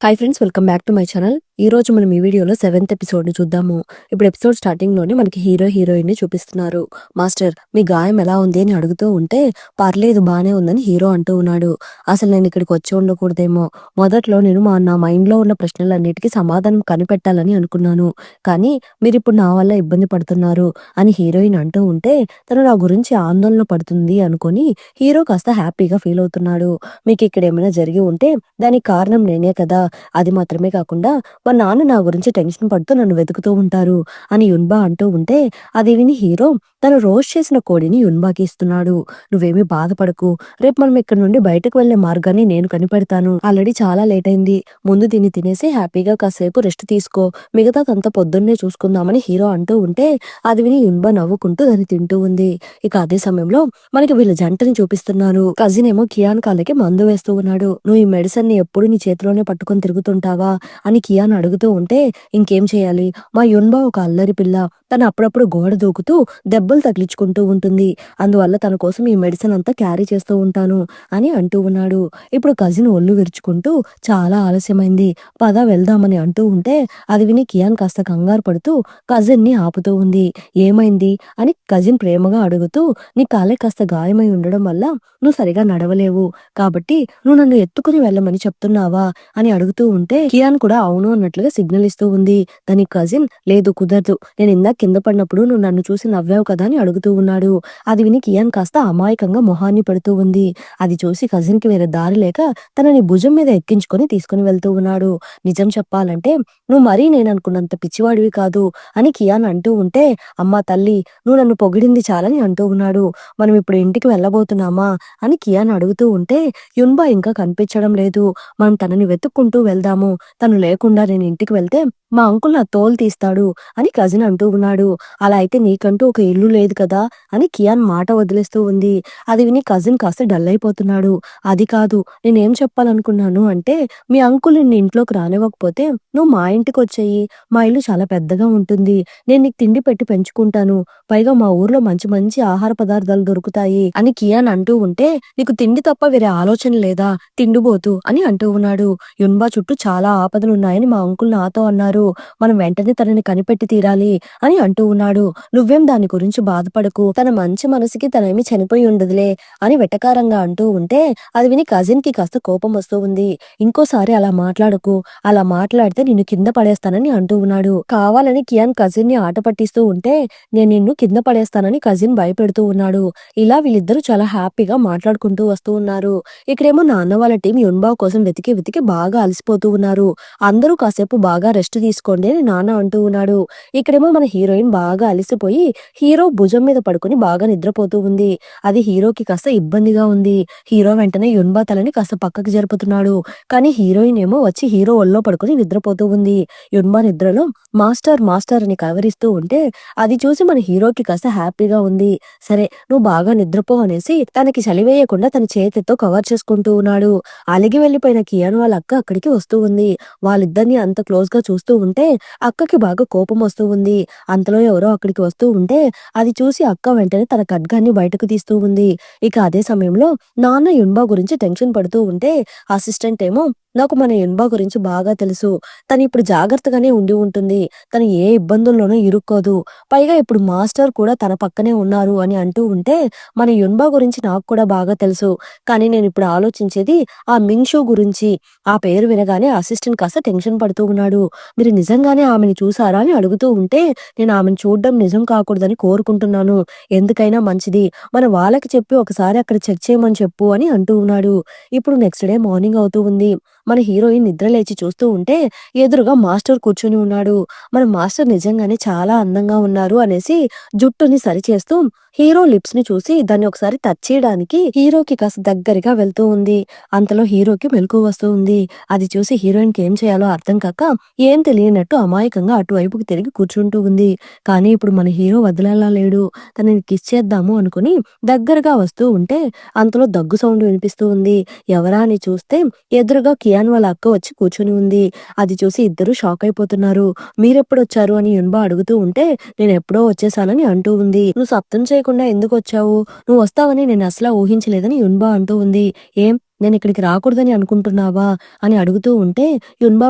Hi friends, welcome back to my channel. ఈ రోజు మనం ఈ వీడియోలో 7th ఎపిసోడ్‌ని చూద్దాము. ఇప్పుడు ఎపిసోడ్ స్టార్టింగ్‌లోనే మనకి హీరోయిన్‌ని చూపిస్తున్నారు. మాస్టర్, మీ గాయం ఎలా ఉంది అని అడుగుతూ ఉంటే, పర్లేదు బానే ఉందని హీరో అంటూ ఉన్నాడు. అసలు నేను ఇక్కడికి వచ్చి ఉండకూడదేమో. మొదట్లో నేను నా మైండ్‌లో ఉన్న ప్రశ్నలన్నిటికీ సమాధానం కనిపెట్టాలని అనుకున్నాను. కానీ మీరిప్పుడు నా వల్ల ఇబ్బంది పడుతున్నారు అని హీరోయిన్ అంటూ ఉంటే, తను నా గురించి ఆందోళన పడుతుంది అనుకోని హీరో కాస్త హ్యాపీగా ఫీల్ అవుతున్నాడు. మీకు ఇక్కడ ఏమైనా జరిగి ఉంటే దానికి కారణం నేనే కదా! అది మాత్రమే కాకుండా మా నాన్న నా గురించి టెన్షన్ పడుతూ నన్ను వెతుకుతూ ఉంటారు అని యున్బా అంటూ ఉంటే, అది విని హీరో తను రోస్ట్ చేసిన కోడిని యున్బాకి ఇస్తున్నాడు. నువ్వేమీ బాధపడకు, రేపు మనం ఇక్కడ నుండి బయటకు వెళ్లే మార్గాన్ని నేను కనిపెడతాను. ఆల్రెడీ చాలా లేట్ అయింది. ముందు దీన్ని తినేసి హ్యాపీగా కాసేపు రెస్ట్ తీసుకో, మిగతాదంతా పొద్దున్నే చూసుకుందామని హీరో అంటూ ఉంటే, అది విని యున్బా నవ్వుకుంటూ దాన్ని తింటూ ఉంది. ఇక అదే సమయంలో మనకి వీళ్ళ జంటని చూపిస్తున్నారు. కజిన్ ఏమో కియాన్ కాళ్ళకి మందు వేస్తూ ఉన్నాడు. నువ్వు ఈ మెడిసిన్ ని ఎప్పుడు నీ చేతిలోనే పట్టుకొని తిరుగుతుంటావా అని కియాన్ అడుగుతూ ఉంటే, ఇంకేం చేయాలి, మా యున్బా ఒక అల్లరి పిల్ల, తను అప్పుడప్పుడు గోడ దూకుతూ దెబ్బలు తగిలించుకుంటూ ఉంటుంది. అందువల్ల తన కోసం ఈ మెడిసిన్ అంతా క్యారీ చేస్తూ ఉంటాను అని అంటూ ఉన్నాడు. ఇప్పుడు కజిన్ ఒళ్ళు విరుచుకుంటూ చాలా ఆలస్యమైంది, పద వెళ్దామని అంటూ ఉంటే, అది విని కియాన్ కాస్త కంగారు పడుతూ కజిన్ ని ఆపుతూ ఉంది. ఏమైంది అని కజిన్ ప్రేమగా అడుగుతూ, నీ కాళ్ళకి కాస్త గాయమై ఉండడం వల్ల నువ్వు సరిగా నడవలేవు, కాబట్టి నువ్వు నన్ను ఎత్తుకుని వెళ్ళమని చెప్తున్నావా అని అడుగుతూ ఉంటే, కియాన్ కూడా అవును అన్నట్లుగా సిగ్నల్ ఇస్తూ ఉంది. దానికి కజిన్, లేదు కుదరదు, నేను ఇందాక కింద పడినప్పుడు నువ్వు నన్ను చూసి నవ్వావు కదా అని అడుగుతూ ఉన్నాడు. అది విని కియాన్ కాస్త అమాయకంగా మొహాన్ని పెడుతూ ఉంది. అది చూసి కజిన్ కి వేరే దారి లేక తనని భుజం మీద ఎక్కించుకొని తీసుకుని వెళ్తూ ఉన్నాడు. నిజం చెప్పాలంటే నువ్వు మరీ నేను అనుకున్నంత పిచ్చివాడివి కాదు అని కియాన్ అంటూ ఉంటే, అమ్మా తల్లి, నువ్వు నన్ను పొగిడింది చాలని అంటూ ఉన్నాడు. మనం ఇప్పుడు ఇంటికి వెళ్ళబోతున్నామా అని కియాన్ అడుగుతూ ఉంటే, యున్బా ఇంకా కనిపించడం లేదు, మనం తనని వెతుక్కుంటూ వెళ్దాము, తను లేకుండా నేను ఇంటికి వెళ్తే మా అంకుల్ నా తోలు తీస్తాడు అని కజిన్ అంటూ ఉన్నాడు. అలా అయితే నీకంటూ ఒక ఇల్లు లేదు కదా అని కియాన్ మాట వదిలేస్తూ ఉంది. అది విని కజిన్ కాస్త డల్ అయిపోతున్నాడు. అది కాదు, నేనేం చెప్పాలనుకున్నాను అంటే, మీ అంకుల్ నిన్ను ఇంట్లోకి రానివ్వకపోతే నువ్వు మా ఇంటికి వచ్చేయి, మా ఇల్లు చాలా పెద్దగా ఉంటుంది, నేను నీకు తిండి పెట్టి పెంచుకుంటాను, పైగా మా ఊర్లో మంచి మంచి ఆహార పదార్థాలు దొరుకుతాయి అని కియాన్ అంటూ ఉంటే, నీకు తిండి తప్ప వేరే ఆలోచన లేదా, తిండిబోతు అని అంటూ ఉన్నాడు. యున్బా చుట్టూ చాలా ఆపదలున్నాయని మా అంకుల్ నాతో అన్నారు, మనం వెంటనే తనని కనిపెట్టి తీరాలి అని అంటూ ఉన్నాడు. నువ్వేం దాని గురించి బాధపడకు, తన మంచి మనసుకి తనేమి చనిపోయి ఉండదులే అని వెటకారంగా అంటూ ఉంటే, అది విని కజిన్ కి కాస్త కోపం వస్తూ ఉంది. ఇంకోసారి అలా మాట్లాడకు, అలా మాట్లాడితే నిన్ను కింద పడేస్తానని అంటూ ఉన్నాడు. కావాలని కియాన్ కజిన్ ని ఆట పట్టిస్తూ ఉంటే, నేను నిన్ను కింద పడేస్తానని కజిన్ భయపెడుతూ ఉన్నాడు. ఇలా వీళ్ళిద్దరూ చాలా హ్యాపీగా మాట్లాడుకుంటూ వస్తూ ఉన్నారు. ఇక్కడేమో నాన్న వాళ్ళ టీం యున్బా కోసం వెతికి వెతికి బాగా అలసిపోతూ ఉన్నారు. అందరూ కాసేపు బాగా రెస్ట్ తీసుకోండి అని నాన్న అంటూ ఉన్నాడు. ఇక్కడేమో మన హీరోయిన్ బాగా అలసిపోయి హీరో భుజం మీద పడుకొని బాగా నిద్రపోతూ ఉంది. అది హీరోకి కాస్త ఇబ్బందిగా ఉంది. హీరో వెంటనే యున్బా తలని కాస్త పక్కకి జరుపుతున్నాడు. కానీ హీరోయిన్ ఏమో వచ్చి హీరో ఒళ్ళో పడుకొని నిద్రపోతూ ఉంది. యున్బా నిద్రలో మాస్టర్ మాస్టర్ అని కవరిస్తూ ఉంటే, అది చూసి మన హీరోకి కాస్త హ్యాపీగా ఉంది. సరే నువ్వు బాగా నిద్రపో అనేసి తనకి చలివేయకుండా తన చేతితో కవర్ చేసుకుంటూ ఉన్నాడు. అలిగి వెళ్లిపోయిన కియాన్ వాళ్ళ అక్క అక్కడికి వస్తూ ఉంది. వాళ్ళిద్దరిని అంత క్లోజ్ గా చూస్తూ ఉంటే అక్కకి బాగా కోపం వస్తూ ఉంది. అంతలో ఎవరో అక్కడికి వస్తూ ఉంటే, అది చూసి అక్క వెంటనే తన ఖడ్గాన్ని బయటకు తీస్తూ ఉంది. ఇక అదే సమయంలో నాన్న యున్బా గురించి టెన్షన్ పడుతూ ఉంటే, అసిస్టెంట్ ఏమో, నాకు మన యున్బా గురించి బాగా తెలుసు, తను ఇప్పుడు జాగ్రత్తగానే ఉండి ఉంటుంది, తను ఏ ఇబ్బందుల్లోనూ ఇరుక్కోదు, పైగా ఇప్పుడు మాస్టర్ కూడా తన పక్కనే ఉన్నారు అని అంటూ ఉంటే, మన యున్బా గురించి నాకు కూడా బాగా తెలుసు, కానీ నేను ఇప్పుడు ఆలోచించేది ఆ మింగ్షూ గురించి. ఆ పేరు వినగానే అసిస్టెంట్ కాస్త టెన్షన్ పడుతూ ఉన్నాడు. మీరు నిజంగానే ఆమెని చూసారా అని అడుగుతూ ఉంటే, నేను ఆమెను చూడడం నిజం కాకూడదని కోరుకుంటున్నాను, ఎందుకైనా మంచిది మన వాళ్ళకి చెప్పి ఒకసారి అక్కడ చెక్ చేయమని చెప్పు అని అంటూ ఉన్నాడు. ఇప్పుడు నెక్స్ట్ డే మార్నింగ్ అవుతూ ఉంది. మన హీరోయిన్ నిద్ర లేచి చూస్తూ ఉంటే, ఎదురుగా మాస్టర్ కూర్చొని ఉన్నాడు. మన మాస్టర్ నిజంగానే చాలా అందంగా ఉన్నారు అనేసి జుట్టుని సరిచేస్తూ హీరో లిప్స్ ని చూసి దాన్ని ఒకసారి టచ్ చేయడానికి హీరోకి కాస్త దగ్గరగా వెళ్తూ ఉంది. అంతలో హీరోకి మెలకువ వస్తూ ఉంది. అది చూసి హీరోయిన్ కి ఏం చేయాలో అర్థం కాక ఏం తెలియనట్టు అమాయకంగా అటువైపుకి తిరిగి కూర్చుంటూ ఉంది. కానీ ఇప్పుడు మన హీరో వదిలేలా లేడు. తనని కిస్ చేద్దాము అనుకుని దగ్గరగా వస్తూ ఉంటే, అంతలో దగ్గు సౌండ్ వినిపిస్తూ ఉంది. ఎవరా అని చూస్తే ఎదురుగా కియాన్ వాళ్ళ అక్క వచ్చి కూర్చుని ఉంది. అది చూసి ఇద్దరు షాక్ అయిపోతున్నారు. మీరెప్పుడొచ్చారు అని యున్బా అడుగుతూ ఉంటే, నేను ఎప్పుడో వచ్చేసానని అంటూ ఉంది. నువ్వు సప్తం చేయకుండా ఎందుకు వచ్చావు, నువ్వు వస్తావని నేను అసలా ఊహించలేదని యున్బా అంటూ ఉంది. ఏం నేను ఇక్కడికి రాకూడదని అనుకుంటున్నావా అని అడుగుతూ ఉంటే యున్బా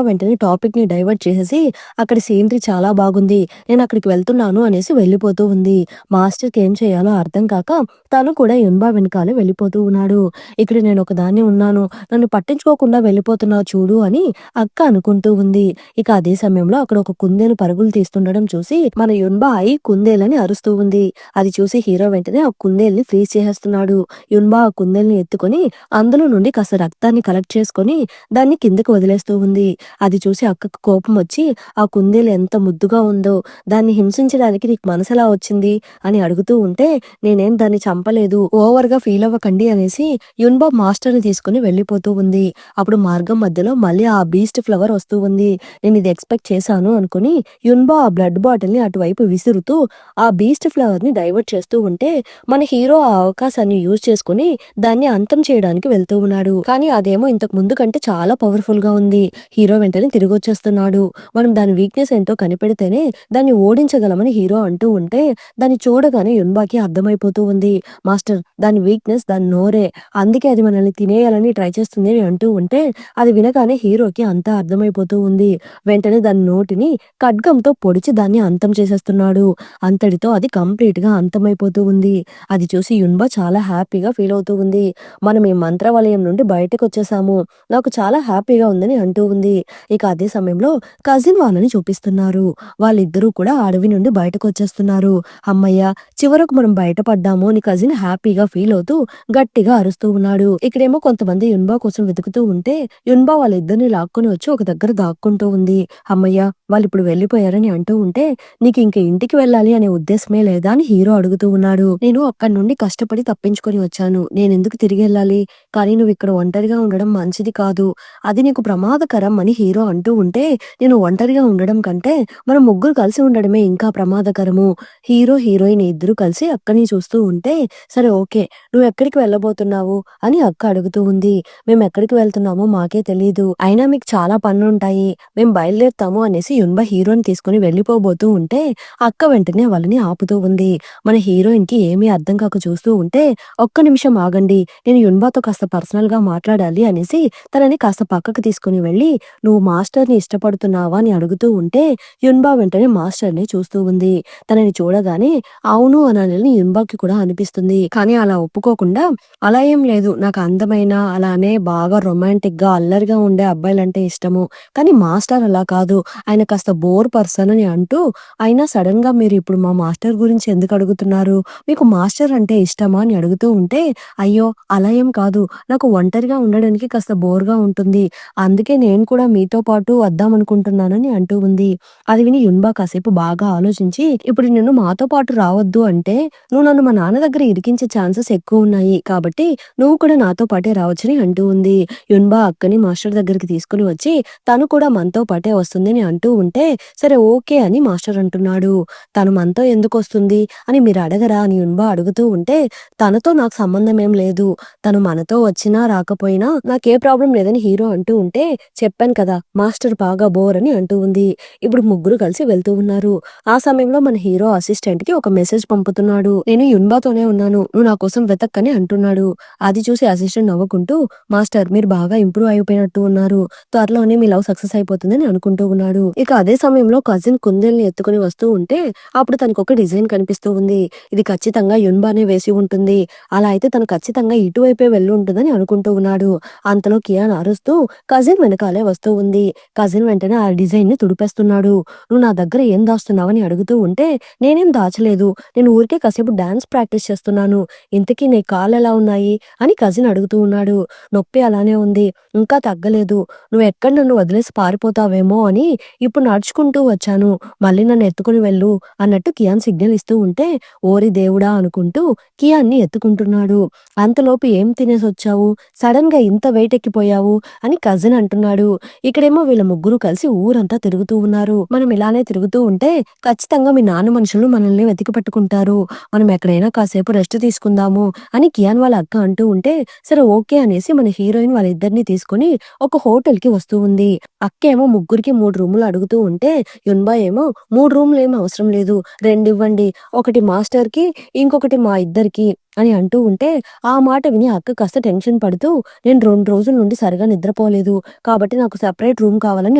వెంటనే టాపిక్ ని డైవర్ట్ చేసేసి అక్కడ సీనరీ చాలా బాగుంది, నేను అక్కడికి వెళ్తున్నాను అనేసి వెళ్ళిపోతూ ఉంది. మాస్టర్కి ఏం చేయాలో అర్థం కాక తను కూడా యున్బా వెనకాలే వెళ్ళిపోతూ ఉన్నాడు. ఇక్కడ నేను ఒకదాన్ని ఉన్నాను, నన్ను పట్టించుకోకుండా వెళ్ళిపోతున్నావు చూడు అని అక్క అనుకుంటూ ఉంది. ఇక అదే సమయంలో అక్కడ ఒక కుందేలు పరుగులు తీస్తుండడం చూసి మన యున్బా అయి కుందేలని అరుస్తూ ఉంది. అది చూసి హీరో వెంటనే ఆ కుందేల్ని ఫ్రీజ్ చేసేస్తున్నాడు. యున్బా ఆ కుందేల్ని ఎత్తుకొని అందులో నుండి కాస్త రక్తాన్ని కలెక్ట్ చేసుకొని దాన్ని కిందకి వదిలేస్తూ ఉంది. అది చూసి అక్కకు కోపం వచ్చి ఆ కుందేలు ఎంత ముద్దుగా ఉందో, దాన్ని హింసించడానికి నీకు మనసెలా వచ్చింది అని అడుగుతూ ఉంటే నేనేం దాన్ని చంపలేదు, ఓవర్‌గా ఫీల్ అవ్వకండి అనేసి యున్బా మాస్టర్‌ని తీసుకొని వెళ్ళిపోతూ ఉంది. అప్పుడు మార్గం మధ్యలో మళ్ళీ ఆ బీస్ట్ ఫ్లవర్ వస్తూ ఉంది. నేను ఇది ఎక్స్‌పెక్ట్ చేశాను అనుకుని యున్బా ఆ బ్లడ్ బాటిల్‌ని అటువైపు విసురుతూ ఆ బీస్ట్ ఫ్లవర్‌ని డైవర్ట్ చేస్తూ ఉంటే మన హీరో ఆ అవకాశాన్ని యూజ్ చేసుకొని దాన్ని అంతం చేయడానికి వెళ్తూ ఉన్నాడు. కానీ అదేమో ఇంతకు ముందు కంటే చాలా పవర్‌ఫుల్‌గా ఉంది. హీరో వెంటనే తిరిగొచ్చేస్తున్నాడు. మనం దాని వీక్‌నెస్ ఏంటో కనిపెడితేనే దాన్ని ఓడించగలమని హీరో అంటూ ఉంటే దాన్ని చూడగానే యున్బాకి అర్థమైపోతూ ఉంది. మాస్టర్ దాని వీక్‌నెస్ దాని నోరే. అందుకే అది మనల్ని తినేయాలని ట్రై చేస్తుంది అని అంటూ ఉంటే అది వినగానే హీరోకి అంతా అర్థమైపోతూ ఉంది. వెంటనే దాని నోటిని ఖడ్గంతో పొడిచి దాన్ని అంతం చేసేస్తున్నాడు. అంతటితో అది కంప్లీట్‌గా అంతమైపోతూ ఉంది. అది చూసి యున్బా చాలా హ్యాపీగా ఫీల్ అవుతూ ఉంది. మనం ఈ మంత్రవలయం నుండి బయటకొచ్చేసాము, నాకు చాలా హ్యాపీగా ఉందని అంటూ ఉంది. ఇక అదే సమయంలో కజిన్ వాళ్ళని చూపిస్తున్నారు. వాళ్ళిద్దరూ కూడా అడవి నుండి బయటకొచ్చేస్తున్నారు. హమ్మయ్య! చివరకు మనం బయటపడ్డాము అని కజిన్ హ్యాపీగా ఫీల్ అవుతూ గట్టిగా అరుస్తూ ఉన్నాడు. ఇక్కడేమో కొంతమంది యున్బా కోసం వెతుకుతూ ఉంటే యున్బా వాళ్ళిద్దరిని లాక్కొని వచ్చి ఒక దగ్గర దాక్కుంటూ ఉంది. హమ్మయ్య! వాళ్ళిప్పుడు వెళ్ళిపోయారని అంటూ ఉంటే నీకింక ఇంటికి వెళ్ళాలి అనే ఉద్దేశమే లేదా అని హీరో అడుగుతూ ఉన్నాడు. నేను అక్కడి నుండి కష్టపడి తప్పించుకొని వచ్చాను, నేనెందుకు తిరిగెళ్ళాలి? కానీ నువ్విక్కడ ఒంటరిగా ఉండడం మంచిది కాదు, అది నీకు ప్రమాదకరం అని హీరో అంటూ ఉంటే నేను ఒంటరిగా ఉండడం కంటే మనం ముగ్గురు కలిసి ఉండడమే ఇంకా ప్రమాదకరము. హీరో, హీరోయిన్ ఇద్దరూ కలిసి అక్కని చూస్తూ ఉంటే సరే ఓకే, నువ్వెక్కడికి వెళ్ళబోతున్నావు అని అక్క అడుగుతూ ఉంది. మేమెక్కడికి వెళ్తున్నామో మాకే తెలీదు, అయినా మీకు చాలా పనులుంటాయి, మేం బయలుదేరుతాము అనేసి యున్బా హీరోని తీసుకొని వెళ్ళిపోబోతూ ఉంటే అక్క వెంటనే వాళ్ళని ఆపుతూ ఉంది. మన హీరోయిన్‌కి ఏమీ అర్థం కాక చూస్తూ ఉంటే ఒక్క నిమిషం ఆగండి, నేను యున్బాతో కాస్త పర్సనల్‌గా మాట్లాడాలి అనేసి తనని కాస్త పక్కకు తీసుకొని వెళ్ళి నువ్వు మాస్టర్‌ని ఇష్టపడుతున్నావా అని అడుగుతూ ఉంటే యున్బా వెంటనే మాస్టర్‌ని చూస్తూ ఉంది. తనని చూడగానే అవును అనాలని యున్బాకి కూడా అనిపిస్తుంది. కానీ అలా ఒప్పుకోకుండా అలా ఏం లేదు, నాకు అందమైన అలానే బాగా రొమాంటిక్‌గా అల్లరిగా ఉండే అబ్బాయిలంటే ఇష్టము, కానీ మాస్టర్ అలా కాదు, ఆయన కాస్త బోర్ పర్సన్ అని అంటూ అయినా సడెన్‌గా మీరిప్పుడు మా మాస్టర్ గురించి ఎందుకు అడుగుతున్నారు? మీకు మాస్టర్ అంటే ఇష్టమా అని అడుగుతూ ఉంటే అయ్యో! అలా ఏం కాదు, నాకు ఒంటరిగా ఉండడానికి కాస్త బోర్‌గా ఉంటుంది, అందుకే నేను కూడా మీతో పాటు వద్దామనుకుంటున్నానని అంటూ ఉంది. అది విని యున్బా కాసేపు బాగా ఆలోచించి ఇప్పుడు నిన్ను మాతో పాటు రావద్దు అంటే నువ్వు నన్ను మా నాన్న దగ్గర ఇరికించే ఛాన్సెస్ ఎక్కువున్నాయి, కాబట్టి నువ్వు కూడా నాతో పాటే రావచ్చని అంటూ ఉంది. యున్బా అక్కని మాస్టర్ దగ్గరికి తీసుకొని వచ్చి తను కూడా మనతో పాటే వస్తుందని అంటూ ఉంటే సరే ఓకే అని మాస్టర్ అంటున్నాడు. తను మనతో ఎందుకొస్తుంది అని మీరు అడగరా అని యున్బా అడుగుతూ ఉంటే తనతో నాకు సంబంధం ఏం లేదు, తను మనతో వచ్చినా రాకపోయినా నాకే ప్రాబ్లం లేదని హీరో అంటూ ఉంటే చెప్పాను కదా మాస్టర్ బాగా బోర్ అని అంటూ ఉంది. ఇప్పుడు ముగ్గురు కలిసి వెళ్తూ ఉన్నారు. ఆ సమయంలో మన హీరో అసిస్టెంట్ కి ఒక మెసేజ్ పంపుతున్నాడు. నేను యున్బాతోనే ఉన్నాను, నువ్వు నా కోసం వెతక్కని అంటున్నాడు. అది చూసి అసిస్టెంట్ నవ్వుకుంటూ మాస్టర్ మీరు బాగా ఇంప్రూవ్ అయిపోయినట్టు ఉన్నారు, త్వరలోనే మీ లవ్ సక్సెస్ అయిపోతుందని అనుకుంటూ ఉన్నాడు. ఇక అదే సమయంలో కజిన్ కుందేల్ని ఎత్తుకుని వస్తూ ఉంటే అప్పుడు తనకు ఒక డిజైన్ కనిపిస్తూ ఉంది. ఇది ఖచ్చితంగా యున్బానే వేసి ఉంటుంది, అలా అయితే తను ఖచ్చితంగా ఇటువైపే వెళ్ళి ఉంటుందని అనుకుంటూ ఉన్నాడు. అంతలో కియాన్ అరుస్తూ కజిన్ వెనకాలే వస్తూ ఉంది. కజిన్ వెంటనే ఆ డిజైన్ ని తుడిపేస్తున్నాడు. నువ్వు నా దగ్గర ఏం దాస్తున్నావని అడుగుతూ ఉంటే నేనేం దాచలేదు, నేను ఊరికే కాసేపు డాన్స్ ప్రాక్టీస్ చేస్తున్నాను, ఇంతకీ నీ కాళ్ళెలా ఉన్నాయి అని కజిన్ అడుగుతూ ఉన్నాడు. నొప్పి అలానే ఉంది, ఇంకా తగ్గలేదు, నువ్వెక్కడ నన్ను వదిలేసి పారిపోతావేమో అని ఇప్పుడు నడుచుకుంటూ వచ్చాను, మళ్ళీ నన్ను ఎత్తుకుని వెళ్ళు అన్నట్టు కియాన్ సిగ్నల్ ఇస్తూ ఉంటే ఓరి దేవుడా అనుకుంటూ కియాన్ని ఎత్తుకుంటున్నాడు. అంతలోపు ఏం తినేసొచ్చావు, సడన్ గా ఇంత వెయిట్ ఎక్కిపోయావు అని కజిన్ అంటున్నాడు. ఇక్కడేమో వీళ్ళ ముగ్గురు కలిసి ఊరంతా తిరుగుతూ ఉన్నారు. మనం ఇలానే తిరుగుతూ ఉంటే ఖచ్చితంగా మీ నాన్న మనుషులు మనల్ని వెతికి పట్టుకుంటారు, మనం ఎక్కడైనా కాసేపు రెస్ట్ తీసుకుందాము అని కియాన్ వాళ్ళ అక్క అంటూ ఉంటే సరే ఓకే అనేసి మన హీరోయిన్ వాళ్ళిద్దరిని తీసుకొని ఒక హోటల్ కి వస్తూ ఉంది. అక్కేమో ముగ్గురికి 3 రూములు అడుగుతూ ఉంటే యున్బా ఏమో 3 రూములు ఏమి అవసరం లేదు, 2 ఇవ్వండి, ఒకటి మాస్టర్ కి ఇంకొకటి మా ఇద్దరికి అని అంటూ ఉంటే, ఆ మాట విని అక్క కాస్త టెన్షన్ పడుతూ, "నేను 2 రోజుల నుండి సరిగ్గా నిద్రపోలేదు. కాబట్టి నాకు సెపరేట్ రూమ్ కావాలని"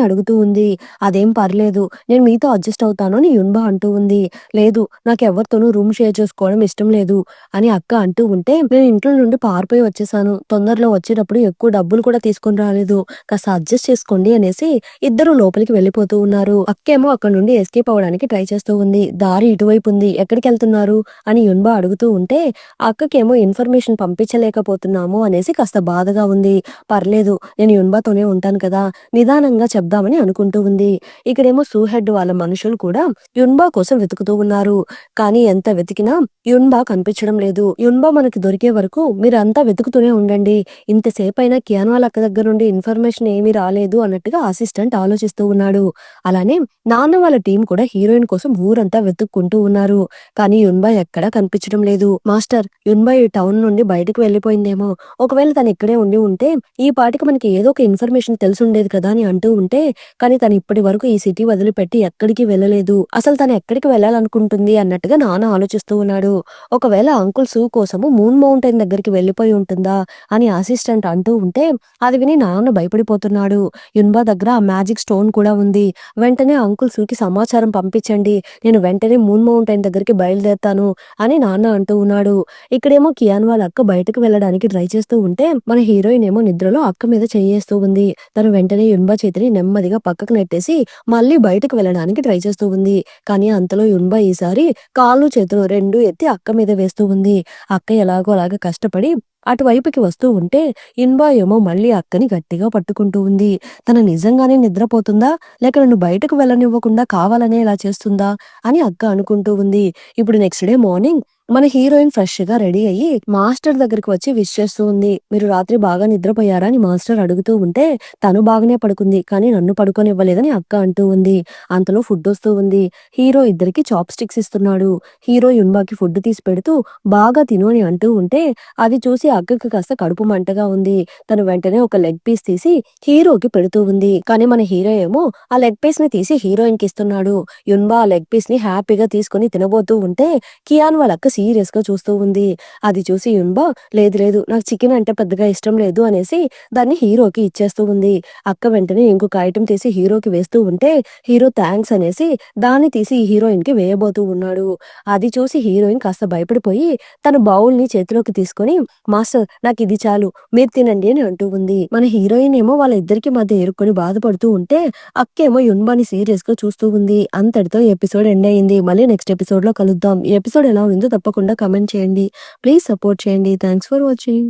అడుగుతూ ఉంది. "అదేం పర్లేదు. నేను మీతో అడ్జస్ట్ అవుతాను" అని యున్బా అంటూ ఉంది. "లేదు, నాకెవ్వరితోనూ రూమ్ షేర్ చేసుకోవడం ఇష్టం లేదు" అని అక్క అంటూ ఉంటే, "నేను ఇంట్లో నుండి పారిపోయి వచ్చేసాను. తొందరలో వచ్చేటప్పుడు ఎక్కువ డబ్బులు కూడా తీసుకొని రాలేదు. కాస్త అడ్జస్ట్ చేసుకోండి" అనేసి ఇద్దరూ లోపలికి వెళ్ళిపోతూ ఉన్నారు. అక్కేమో అక్కడి నుండి ఎస్కేప్ అవ్వడానికి ట్రై చేస్తూ ఉంది. "దారి ఇటువైపు ఉంది. ఎక్కడికెళ్తున్నారు?" అని యున్బా అడుగుతూ ఉంటే, అక్కకేమో ఇన్ఫర్మేషన్ పంపించలేకపోతున్నాము అనేసి కాస్త బాధగా ఉంది. "పర్లేదు, నేను యున్బాతోనే ఉంటాను కదా! నిదానంగా చెప్దామని" అనుకుంటూ ఉంది. ఇక్కడేమో సూహెడ్ వాళ్ళ మనుషులు కూడా యున్బా కోసం వెతుకుతూ ఉన్నారు. కానీ ఎంత వెతికినా యున్బా కనిపించడం లేదు. "యున్బా మనకి దొరికే వరకు మీరంతా వెతుకుతూనే ఉండండి. ఇంతసేపయినా కియాన్ వాళ్ళ అక్క దగ్గర నుండి ఇన్ఫర్మేషన్ ఏమీ రాలేదు" అన్నట్టుగా అసిస్టెంట్ ఆలోచిస్తూ ఉన్నాడు. అలానే నాన్న వాళ్ళ టీం కూడా హీరోయిన్ కోసం ఊరంతా వెతుక్కుంటూ ఉన్నారు. కానీ యున్బా ఎక్కడా కనిపించడం లేదు. "మాస్టర్, యున్బా ఈ టౌన్ నుండి బయటకు వెళ్ళిపోయిందేమో. ఒకవేళ తను ఇక్కడే ఉండి ఉంటే ఈ పాటికి మనకి ఏదో ఒక ఇన్ఫర్మేషన్ తెలిసుండేది కదా" అని అంటూ ఉంటే, కానీ తను ఇప్పటి వరకు ఈ సిటీ వదిలిపెట్టి ఎక్కడికి వెళ్ళలేదు. అసలు తను ఎక్కడికి వెళ్ళాలనుకుంటుంది అన్నట్టుగా నాన్న ఆలోచిస్తూ ఉన్నాడు. ఒకవేళ అంకుల్ సూ కోసము మూన్ మౌంటైన్ దగ్గరికి వెళ్ళిపోయి ఉంటుందా అని అసిస్టెంట్ అంటూ ఉంటే, అది విని నాన్న భయపడిపోతున్నాడు. యున్బా దగ్గర ఆ మ్యాజిక్ స్టోన్ కూడా ఉంది. వెంటనే అంకుల్ సూకి సమాచారం పంపించండి. నేను వెంటనే మూన్ మౌంటైన్ దగ్గరికి బయలుదేరతాను అని నాన్న అంటూ ఉన్నాడు. ఇక్కడేమో కియాన్ వాళ్ళ అక్క బయటకు వెళ్ళడానికి ట్రై చేస్తూ ఉంటే, మన హీరోయిన్ ఏమో నిద్రలో అక్క మీద చేయేస్తూ ఉంది. తను వెంటనే యున్బా చేతిని నెమ్మదిగా పక్కకు నెట్టేసి మళ్ళీ బయటకు వెళ్ళడానికి ట్రై చేస్తూ ఉంది. కానీ అంతలో యున్బా ఈసారి కాళ్ళు చేతులు రెండూ ఎత్తి అక్క మీద వేస్తూ ఉంది. అక్క ఎలాగో అలాగా కష్టపడి అటువైపుకి వస్తూ ఉంటే, యున్బా ఏమో మళ్ళీ అక్కని గట్టిగా పట్టుకుంటూ ఉంది. తను నిజంగానే నిద్రపోతుందా? లేక నన్ను బయటకు వెళ్ళనివ్వకుండా కావాలనే ఇలా చేస్తుందా అని అక్క అనుకుంటూ ఉంది. ఇప్పుడు నెక్స్ట్ డే మార్నింగ్ మన హీరోయిన్ ఫ్రెష్‌గా రెడీ అయ్యి మాస్టర్ దగ్గరికి వచ్చి విష్ చేస్తూ ఉంది. "మీరు రాత్రి బాగా నిద్రపోయారా?" అని మాస్టర్ అడుగుతూ ఉంటే, "తను బాగానే పడుకుంది. కానీ నన్ను పడుకోనివ్వలేదని" అక్క అంటూ ఉంది. అంతలో ఫుడ్ వస్తూ ఉంది. హీరో ఇద్దరికీ చాప్ స్టిక్స్ ఇస్తున్నాడు. హీరో యున్బాకి ఫుడ్ తీసి పెడుతూ, "బాగా తిను" అని అంటూ ఉంటే, అది చూసి అక్కకి కాస్త కడుపు మంటగా ఉంది. తను వెంటనే ఒక లెగ్ పీస్ తీసి హీరోకి పెడుతూ ఉంది. కానీ మన హీరో ఏమో ఆ లెగ్ పీస్‌ని తీసి హీరోయిన్‌కి ఇస్తున్నాడు. యున్బా ఆ లెగ్ పీస్‌ని హ్యాపీగా తీసుకొని తినబోతూ ఉంటే, కియాన్ వాళ్ళ అక్క సీరియస్‌గా చూస్తూ ఉంది. అది చూసి యున్బా, "లేదు లేదు, నాకు చికెన్ అంటే పెద్దగా ఇష్టం లేదు" అనేసి దాన్ని హీరోకి ఇచ్చేస్తూ ఉంది. అక్క వెంటనే ఇంకొక ఐటెమ్ తీసి హీరోకి వేస్తూ ఉంటే, హీరో థాంక్స్ అనేసి దాన్ని తీసి హీరోయిన్‌కి వేయబోతూ ఉన్నాడు. అది చూసి హీరోయిన్ కాస్త భయపడిపోయి తన బౌల్‌ని చేతిలోకి తీసుకొని, "మాస్టర్, నాకిది చాలు. మీరు తినండి" అని అంటూ ఉంది. మన హీరోయిన్ ఏమో వాళ్ళిద్దరికీ మధ్య ఇరుక్కొని బాధపడుతూ ఉంటే, అక్కేమో యున్బాని సీరియస్‌గా చూస్తూ ఉంది. అంతటితో ఈ ఎపిసోడ్ ఎండ్ అయింది. మళ్ళీ నెక్స్ట్ ఎపిసోడ్‌లో కలుద్దాం. ఈ ఎపిసోడ్ ఎలా ఉందో తప్పకుండా కామెంట్ చేయండి. ప్లీజ్ సపోర్ట్ చేయండి. Thanks for watching.